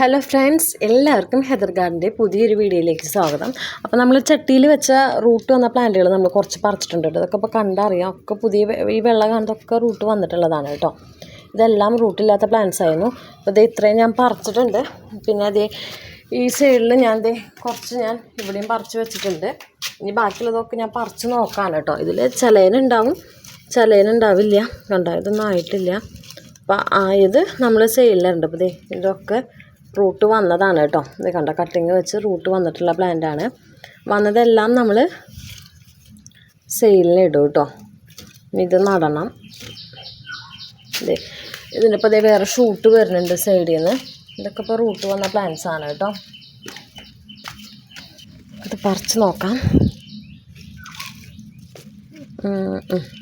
Hello friends, എല്ലാവർക്കും Heather ഗാർഡൻ്റെ പുതിയൊരു വീഡിയോയിലേക്ക് സ്വാഗതം. അപ്പോൾ നമ്മൾ ചട്ടിയിൽ വെച്ച റൂട്ട് വന്ന പ്ലാന്റുകൾ നമ്മൾ കുറച്ച് പറിച്ചിട്ടുണ്ട് കേട്ടോ. ഇതൊക്കെ ഇപ്പോൾ കണ്ടറിയാം, ഒക്കെ പുതിയ ഈ വെള്ള കാണുന്നതൊക്കെ റൂട്ട് വന്നിട്ടുള്ളതാണ് കേട്ടോ. ഇതെല്ലാം റൂട്ടില്ലാത്ത പ്ലാന്റ്സ് ആയിരുന്നു. അപ്പോൾ ഇത് ഇത്രയും ഞാൻ പറിച്ചിട്ടുണ്ട്. പിന്നെ അതേ ഈ സൈഡിൽ കുറച്ച് ഞാൻ ഇവിടെയും പറിച്ച് വെച്ചിട്ടുണ്ട്. ഇനി ബാക്കിയുള്ളതൊക്കെ ഞാൻ പറിച്ച് നോക്കാണ് കേട്ടോ. ഇതിൽ ചിലയിനുണ്ടാവും, ചിലയിനുണ്ടാവില്ല. കണ്ടോ, ഇതൊന്നും ആയിട്ടില്ല. അപ്പോൾ ആയത് നമ്മൾ സെയിലിലുണ്ട്. അപ്പോൾ ഇതൊക്കെ റൂട്ട് വന്നതാണ് കേട്ടോ. ഇത് കണ്ടോ, കട്ടിങ് വെച്ച് റൂട്ട് വന്നിട്ടുള്ള പ്ലാന്റാണ്. വന്നതെല്ലാം നമ്മൾ സെയിലിനിടും കേട്ടോ. ഇത് നടണം. ഇതിനിപ്പോൾ വേറെ ഷൂട്ട് വരുന്നുണ്ട് സൈഡിൽ നിന്ന്. ഇതൊക്കെ ഇപ്പോൾ റൂട്ട് വന്ന പ്ലാന്റ്സ് ആണ് കേട്ടോ. ഇത് പറിച്ച് നോക്കാം.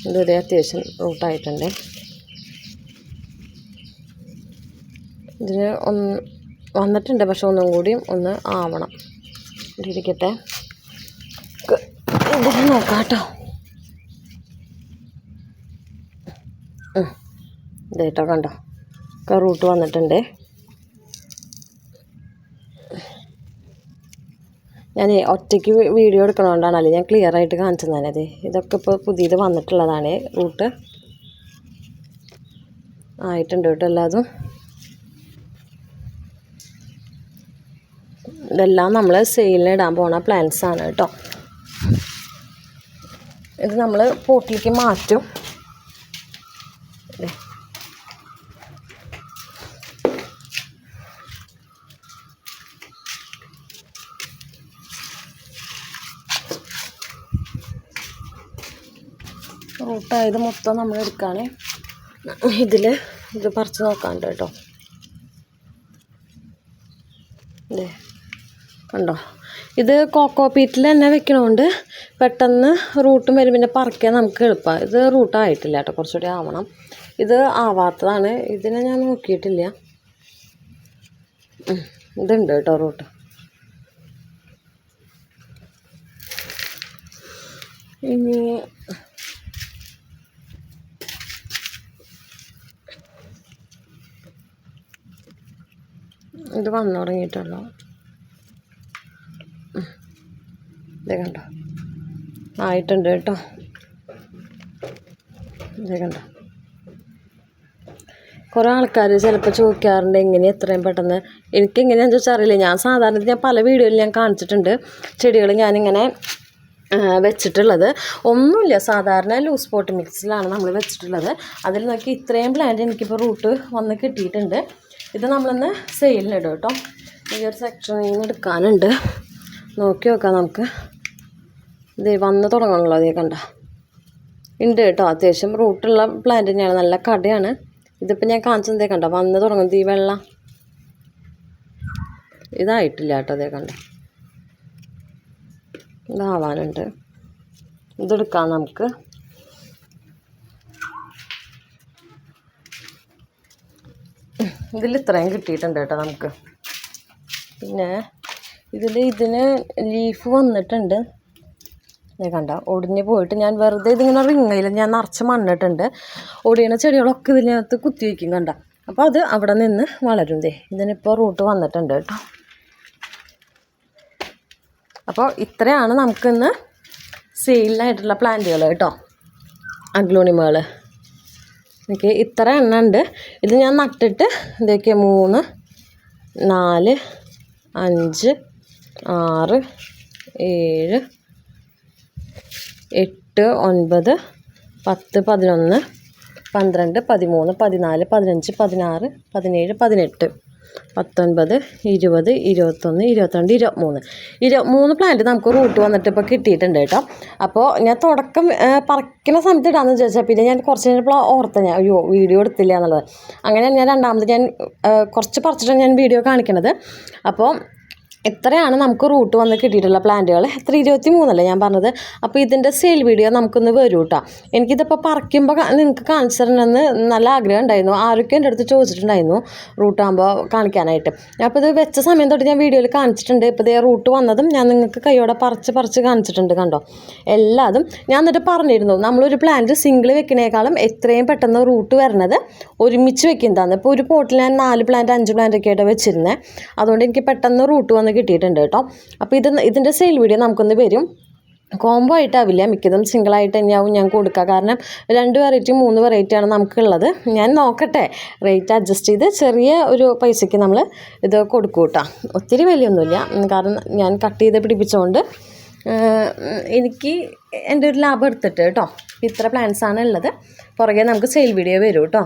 ഇതൊരു അത്യാവശ്യം റൂട്ടായിട്ടുണ്ട്. ഇതിന് വന്നിട്ടുണ്ട്, പക്ഷെ ഒന്നും കൂടിയും ഒന്ന് ആവണം. ഇരിക്കട്ടെ, ഇതിന് നോക്കാം കേട്ടോ. ഇതേട്ടോ, കണ്ടോ, ഒക്കെ റൂട്ട് വന്നിട്ടുണ്ട്. ഞാൻ ഒറ്റയ്ക്ക് വീഡിയോ എടുക്കണോണ്ടാണല്ലേ ഞാൻ ക്ലിയർ ആയിട്ട് കാണിച്ചു തന്നത്. ഇതൊക്കെ ഇപ്പോൾ പുതിയത് വന്നിട്ടുള്ളതാണ്. റൂട്ട് ആയിട്ടുണ്ട് കേട്ടോ എല്ലാതും. ഇതെല്ലാം നമ്മൾ സെയിലിന് ഇടാൻ പോണ പ്ലാന്റ്സ് ആണ് കേട്ടോ. ഇത് നമ്മൾ പോട്ടിലേക്ക് മാറ്റും. റൂട്ടായത് മൊത്തം നമ്മൾ എടുക്കുകയാണ്. ഇത് പറിച്ച് നോക്കാണ്ട് കേട്ടോ. കണ്ടോ, ഇത് കോക്കോ പീറ്റിൽ തന്നെ വെക്കണോണ്ട് പെട്ടെന്ന് റൂട്ടും വരും. പിന്നെ പറിക്കാൻ നമുക്ക് എളുപ്പമാണ്. ഇത് റൂട്ടായിട്ടില്ല കേട്ടോ, കുറച്ചുകൂടി ആവണം. ഇത് ആവാത്തതാണ്. ഇതിനെ ഞാൻ നോക്കിയിട്ടില്ല. ഇതുണ്ട് കേട്ടോ റൂട്ട്. ഇനി ഇത് വന്നു തുടങ്ങിയിട്ടുള്ളൂ. ഇത് കണ്ടോ, ആയിട്ടുണ്ട് കേട്ടോ. ഇത് കണ്ടോ, കുറേ ആൾക്കാർ ചിലപ്പോൾ ചോദിക്കാറുണ്ട് എങ്ങനെ എത്രയും പെട്ടെന്ന്. എനിക്കെങ്ങനെയാണെന്ന് ചോദിച്ചാൽ അറിയില്ല. ഞാൻ സാധാരണ ഞാൻ പല വീഡിയോയിൽ ഞാൻ കാണിച്ചിട്ടുണ്ട് ചെടികൾ ഞാനിങ്ങനെ വെച്ചിട്ടുള്ളത്. ഒന്നുമില്ല, സാധാരണ ലൂസ് പോട്ട് മിക്സിലാണ് നമ്മൾ വെച്ചിട്ടുള്ളത്. അതിൽ നോക്കി ഇത്രയും പ്ലാന്റ് എനിക്കിപ്പോൾ റൂട്ട് വന്ന് കിട്ടിയിട്ടുണ്ട്. ഇത് നമ്മളൊന്ന് സെയിലിനിടും കേട്ടോ. ഈ ഒരു സെക്ഷനിൽ നിന്ന് എടുക്കാനുണ്ട്. നോക്കി നോക്കാം നമുക്ക്. ഇത് വന്ന് തുടങ്ങണമല്ലോ. അതേ കണ്ട ഉണ്ട് കേട്ടോ. അത്യാവശ്യം റൂട്ടുള്ള പ്ലാന്റ് തന്നെയാണ്, നല്ല കടയാണ്. ഇതിപ്പോൾ ഞാൻ കാണിച്ചത് കണ്ട വന്ന് തുടങ്ങുന്നത്. ഈ വെള്ളം ഇതായിട്ടില്ല കേട്ടോ. അതേ കണ്ട, ഇതാവാനുണ്ട്. ഇതെടുക്കാം നമുക്ക്. ഇതിൽ ഇത്രയും കിട്ടിയിട്ടുണ്ട് കേട്ടോ നമുക്ക്. പിന്നെ ഇതിന് ലീഫ് വന്നിട്ടുണ്ട്. കണ്ട ഒടിഞ്ഞ് പോയിട്ട് ഞാൻ വെറുതെ ഇതിങ്ങനെ റിങ്ങയിൽ ഞാൻ നിറച്ച് മണ്ണിട്ടുണ്ട്. ഒടിയണ ചെടികളൊക്കെ ഇതിനകത്ത് കുത്തി വയ്ക്കും കണ്ട. അപ്പോൾ അത് അവിടെ നിന്ന് വളരും. ഇതിനിപ്പോൾ റൂട്ട് വന്നിട്ടുണ്ട് കേട്ടോ. അപ്പോൾ ഇത്രയാണ് നമുക്കിന്ന് സെയിലിനായിട്ടുള്ള പ്ലാന്റുകൾ കേട്ടോ. അഗ്ലോണിമകൾ എനിക്ക് ഇത്ര എണ്ണം ഉണ്ട്. ഇത് ഞാൻ നട്ടിട്ട് ഇതൊക്കെ 3, 4, 5, 6, 7, 8, 9, 10, 11, 12, 13, 14, 15, 16, 17, 18, 19, 20, 21, 22, 23 പ്ലാന്റ് നമുക്ക് റൂട്ട് വന്നിട്ട് ഇപ്പോൾ കിട്ടിയിട്ടുണ്ട് കേട്ടോ. അപ്പോൾ ഞാൻ തുടക്കം പറിക്കുന്ന സമയത്ത് ഇടാമെന്ന് വിചാരിച്ചാൽ പിന്നെ ഞാൻ കുറച്ച് കഴിഞ്ഞപ്പോൾ ഓർത്ത ഞാൻ വീഡിയോ എടുത്തില്ല എന്നുള്ളത്. അങ്ങനെ ഞാൻ രണ്ടാമത് ഞാൻ കുറച്ച് പറിച്ചിട്ടാണ് ഞാൻ വീഡിയോ കാണിക്കണത്. അപ്പോൾ ഇത്രയാണ് നമുക്ക് റൂട്ട് വന്ന് കിട്ടിയിട്ടുള്ള പ്ലാന്റുകൾ. എത്ര 23 ഞാൻ പറഞ്ഞത്. അപ്പോൾ ഇതിൻ്റെ സെയിൽ വീഡിയോ നമുക്കൊന്ന് വരും കേട്ടോ. എനിക്കിതിപ്പോൾ പറിക്കുമ്പോൾ നിങ്ങൾക്ക് കാണിച്ചു തരണമെന്ന് നല്ല ആഗ്രഹം ഉണ്ടായിരുന്നു. ആരൊക്കെ എൻ്റെ അടുത്ത് ചോദിച്ചിട്ടുണ്ടായിരുന്നു റൂട്ടാകുമ്പോൾ കാണിക്കാനായിട്ട്. അപ്പോൾ ഇത് വെച്ച സമയം തൊട്ട് ഞാൻ വീഡിയോയിൽ കാണിച്ചിട്ടുണ്ട്. ഇപ്പോൾ ഇതേ റൂട്ട് വന്നതും ഞാൻ നിങ്ങൾക്ക് കൈയോടെ പറിച്ച് കാണിച്ചിട്ടുണ്ട്. കണ്ടോ എല്ലാതും. ഞാൻ എന്നിട്ട് പറഞ്ഞിരുന്നു നമ്മളൊരു പ്ലാന്റ് സിംഗിൾ വെക്കുന്നേക്കാളും എത്രയും പെട്ടെന്ന് റൂട്ട് വരുന്നത് ഒരുമിച്ച് വെക്കുന്നതാണ്. ഇപ്പോൾ ഒരു പോട്ടിൽ ഞാൻ 4 പ്ലാന്റ് 5 പ്ലാന്റ് ഒക്കെ ആയിട്ട് വെച്ചിരുന്നത്. അതുകൊണ്ട് എനിക്ക് പെട്ടെന്ന് റൂട്ട് വന്ന് കിട്ടിയിട്ടുണ്ട് കേട്ടോ. അപ്പോൾ ഇതിൻ്റെ സെയിൽ വീഡിയോ നമുക്കൊന്ന് വരും. കോംബോ ആയിട്ടാവില്ല, മിക്കതും സിംഗിളായിട്ട് തന്നെയാവും ഞാൻ കൊടുക്കുക. കാരണം 2 വെറൈറ്റി 3 വെറൈറ്റിയാണ് നമുക്കുള്ളത്. ഞാൻ നോക്കട്ടെ, റേറ്റ് അഡ്ജസ്റ്റ് ചെയ്ത് ചെറിയ ഒരു പൈസയ്ക്ക് നമ്മൾ ഇത് കൊടുക്കും കേട്ടോ. ഒത്തിരി വലിയൊന്നുമില്ല, കാരണം ഞാൻ കട്ട് ചെയ്ത് പിടിപ്പിച്ചുകൊണ്ട് എനിക്ക് എൻ്റെ ഒരു ലാഭം എടുത്തിട്ട് കേട്ടോ. ഇത്ര പ്ലാൻസാണ് ഉള്ളത്. പുറകെ നമുക്ക് സെയിൽ വീഡിയോ വരും കേട്ടോ.